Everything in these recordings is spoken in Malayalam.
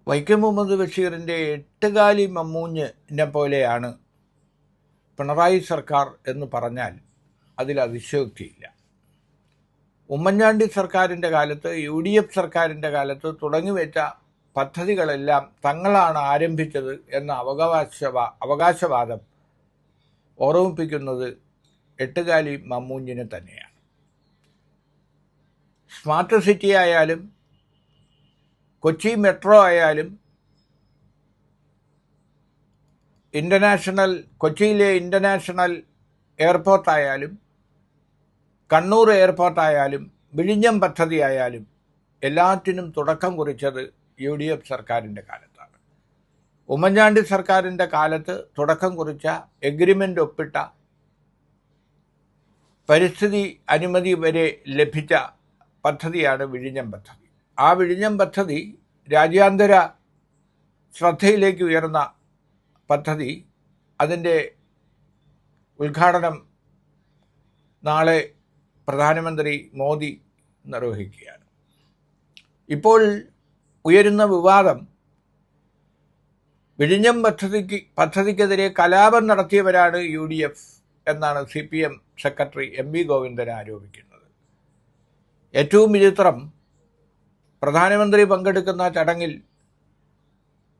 വൈക്കം മുഹമ്മദ് ബഷീറിൻ്റെ എട്ടുകാലി മമ്മൂഞ്ഞിനെ പോലെയാണ് പിണറായി സർക്കാർ എന്ന് പറഞ്ഞാൽ അതിൽ അതിശയോക്തിയില്ല. ഉമ്മൻചാണ്ടി സർക്കാരിൻ്റെ കാലത്ത്, UDF സർക്കാരിൻ്റെ കാലത്ത് തുടങ്ങിവെച്ച പദ്ധതികളെല്ലാം തങ്ങളാണ് ആരംഭിച്ചത് എന്ന അവകാശവാദം ഓർമ്മിപ്പിക്കുന്നത് എട്ടുകാലി മമ്മൂഞ്ഞിനെ തന്നെയാണ്. സ്മാർട്ട് സിറ്റി ആയാലും, കൊച്ചി മെട്രോ ആയാലും, കൊച്ചിയിലെ ഇൻ്റർനാഷണൽ എയർപോർട്ടായാലും, കണ്ണൂർ എയർപോർട്ടായാലും, വിഴിഞ്ഞം പദ്ധതി ആയാലും എല്ലാറ്റിനും തുടക്കം കുറിച്ചത് UDF സർക്കാരിൻ്റെ കാലത്താണ്. ഉമ്മൻചാണ്ടി സർക്കാരിൻ്റെ കാലത്ത് തുടക്കം കുറിച്ച, എഗ്രിമെൻ്റ് ഒപ്പിട്ട, പരിസ്ഥിതി അനുമതി വരെ ലഭിച്ച പദ്ധതിയാണ് വിഴിഞ്ഞം പദ്ധതി. ആ വിഴിഞ്ഞം പദ്ധതി രാജ്യാന്തര ശ്രദ്ധയിലേക്ക് ഉയർന്ന പദ്ധതി. അതിൻ്റെ ഉദ്ഘാടനം നാളെ പ്രധാനമന്ത്രി മോദി നിർവഹിക്കുകയാണ്. ഇപ്പോൾ ഉയരുന്ന വിവാദം വിഴിഞ്ഞം പദ്ധതിക്കെതിരെ കലാപം നടത്തിയവരാണ് UDF എന്നാണ് CPM സെക്രട്ടറി MV ഗോവിന്ദൻ ആരോപിക്കുന്നത്. ഏറ്റവും വിചിത്രം, പ്രധാനമന്ത്രി പങ്കെടുക്കുന്ന ചടങ്ങിൽ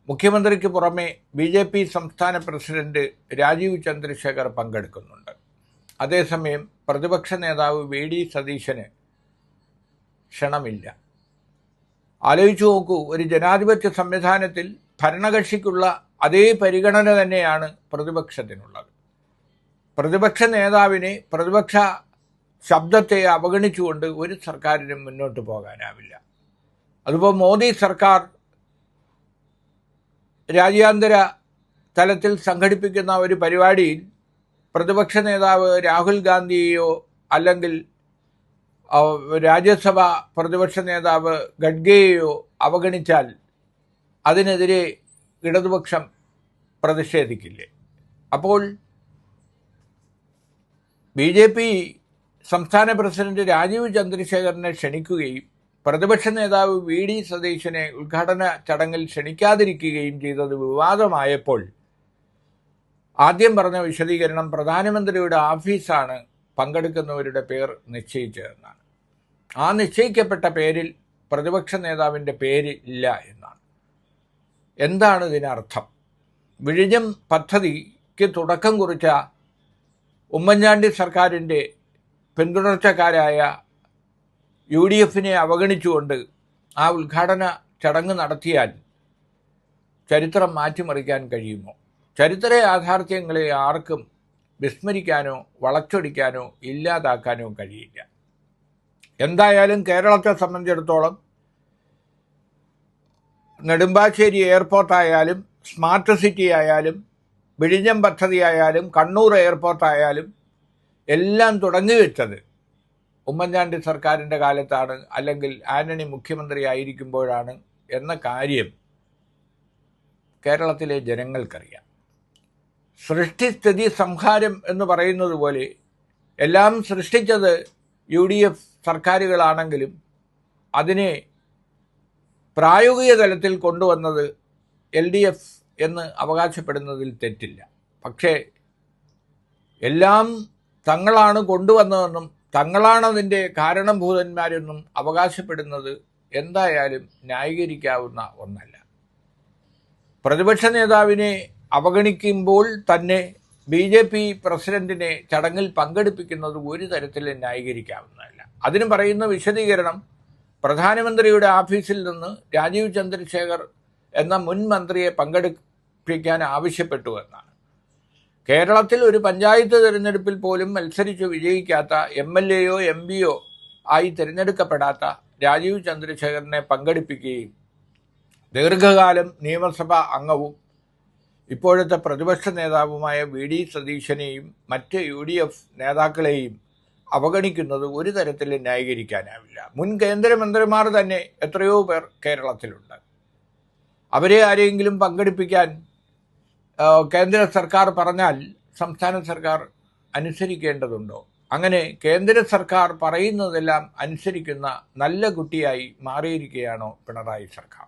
മുഖ്യമന്ത്രിക്ക് പുറമെ BJP സംസ്ഥാന പ്രസിഡന്റ് രാജീവ് ചന്ദ്രശേഖർ പങ്കെടുക്കുന്നുണ്ട്. അതേസമയം പ്രതിപക്ഷ നേതാവ് VD സതീശന് ക്ഷണമില്ല. ആലോചിച്ചു നോക്കൂ, ഒരു ജനാധിപത്യ സംവിധാനത്തിൽ ഭരണകക്ഷിക്കുള്ള അതേ പരിഗണന തന്നെയാണ് പ്രതിപക്ഷത്തിനുള്ളത്. പ്രതിപക്ഷ നേതാവിനെ, പ്രതിപക്ഷ ശബ്ദത്തെ അവഗണിച്ചുകൊണ്ട് ഒരു സർക്കാരിനും മുന്നോട്ട് പോകാനാവില്ല. അതിപ്പോൾ മോദി സർക്കാർ രാജ്യാന്തര തലത്തിൽ സംഘടിപ്പിക്കുന്ന ഒരു പരിപാടിയിൽ പ്രതിപക്ഷ നേതാവ് രാഹുൽ ഗാന്ധിയെയോ അല്ലെങ്കിൽ രാജ്യസഭ പ്രതിപക്ഷ നേതാവ് ഖഡ്ഗെയെയോ അവഗണിച്ചാൽ അതിനെതിരെ ഇടതുപക്ഷം പ്രതിഷേധിക്കില്ലേ? അപ്പോൾ BJP സംസ്ഥാന പ്രസിഡന്റ് രാജീവ് ചന്ദ്രശേഖരനെ ക്ഷണിക്കുകയും പ്രതിപക്ഷ നേതാവ് VD സതീശനെ ഉദ്ഘാടന ചടങ്ങിൽ ക്ഷണിക്കാതിരിക്കുകയും ചെയ്തത് വിവാദമായപ്പോൾ ആദ്യം പറഞ്ഞ വിശദീകരണം പ്രധാനമന്ത്രിയുടെ ഓഫീസാണ് പങ്കെടുക്കുന്നവരുടെ പേർ നിശ്ചയിച്ചതെന്നാണ്. ആ നിശ്ചയിക്കപ്പെട്ട പേരിൽ പ്രതിപക്ഷ നേതാവിൻ്റെ പേര് ഇല്ല എന്നാണ്. എന്താണ് ഇതിനർത്ഥം? വിഴിഞ്ഞം പദ്ധതിക്ക് തുടക്കം കുറിച്ച ഉമ്മൻചാണ്ടി സർക്കാരിൻ്റെ പിന്തുടർച്ചക്കാരായ UDFനെ അവഗണിച്ചുകൊണ്ട് ആ ഉദ്ഘാടന ചടങ്ങ് നടത്തിയാൽ ചരിത്രം മാറ്റിമറിക്കാൻ കഴിയുമോ? ചരിത്ര യാഥാർത്ഥ്യങ്ങളെ ആർക്കും വിസ്മരിക്കാനോ വളച്ചൊടിക്കാനോ ഇല്ലാതാക്കാനോ കഴിയില്ല. എന്തായാലും കേരളത്തെ സംബന്ധിച്ചിടത്തോളം നെടുമ്പാശ്ശേരി എയർപോർട്ടായാലും, സ്മാർട്ട് സിറ്റി ആയാലും, വിഴിഞ്ഞം പദ്ധതി ആയാലും, കണ്ണൂർ എയർപോർട്ടായാലും എല്ലാം തുടങ്ങിവെച്ചത് ഉമ്മൻചാണ്ടി സർക്കാരിൻ്റെ കാലത്താണ്, അല്ലെങ്കിൽ ആന്റണി മുഖ്യമന്ത്രി ആയിരിക്കുമ്പോഴാണ് എന്ന കാര്യം കേരളത്തിലെ ജനങ്ങൾക്കറിയാം. സൃഷ്ടിസ്ഥിതി സംഹാരം എന്ന് പറയുന്നത് പോലെ എല്ലാം സൃഷ്ടിച്ചത് UDF സർക്കാരുകളാണെങ്കിലും അതിനെ പ്രായോഗിക തലത്തിൽ കൊണ്ടുവന്നത് LDF എന്ന് അവകാശപ്പെടുന്നതിൽ തെറ്റില്ല. പക്ഷേ എല്ലാം തങ്ങളാണ് കൊണ്ടുവന്നതെന്നും തങ്ങളാണതിൻ്റെ കാരണഭൂതന്മാരെന്നും അവകാശപ്പെടുന്നത് എന്തായാലും ന്യായീകരിക്കാവുന്ന ഒന്നല്ല. പ്രതിപക്ഷ നേതാവിനെ അവഗണിക്കുമ്പോൾ തന്നെ BJP പ്രസിഡന്റിനെ ചടങ്ങിൽ പങ്കെടുപ്പിക്കുന്നത് ഒരു തരത്തിലും ന്യായീകരിക്കാവുന്നതല്ല. അതിന് പറയുന്ന വിശദീകരണം പ്രധാനമന്ത്രിയുടെ ഓഫീസിൽ നിന്ന് രാജീവ് ചന്ദ്രശേഖർ എന്ന മുൻ മന്ത്രിയെ പങ്കെടുപ്പിക്കാൻ ആവശ്യപ്പെട്ടു എന്നാണ്. കേരളത്തിൽ ഒരു പഞ്ചായത്ത് തിരഞ്ഞെടുപ്പിൽ പോലും മത്സരിച്ച് വിജയിക്കാത്ത, MLAയോ MPയോ ആയി തിരഞ്ഞെടുക്കപ്പെടാത്ത രാജീവ് ചന്ദ്രശേഖരനെ പങ്കെടുപ്പിക്കുകയും ദീർഘകാലം നിയമസഭാ അംഗവും ഇപ്പോഴത്തെ പ്രതിപക്ഷ നേതാവുമായ VD സതീശനെയും മറ്റ് UDF നേതാക്കളെയും അവഗണിക്കുന്നത് ഒരു തരത്തിലും ന്യായീകരിക്കാനാവില്ല. മുൻ കേന്ദ്രമന്ത്രിമാർ തന്നെ എത്രയോ പേർ കേരളത്തിലുണ്ട്. അവരെ ആരെങ്കിലും പങ്കെടുപ്പിക്കാൻ കേന്ദ്ര സർക്കാർ പറഞ്ഞാൽ സംസ്ഥാന സർക്കാർ അനുസരിക്കേണ്ടതുണ്ടോ? അങ്ങനെ കേന്ദ്ര സർക്കാർ പറയുന്നതെല്ലാം അനുസരിക്കുന്ന നല്ല കുട്ടിയായി മാറിയിരിക്കുകയാണോ പിണറായി സർക്കാർ?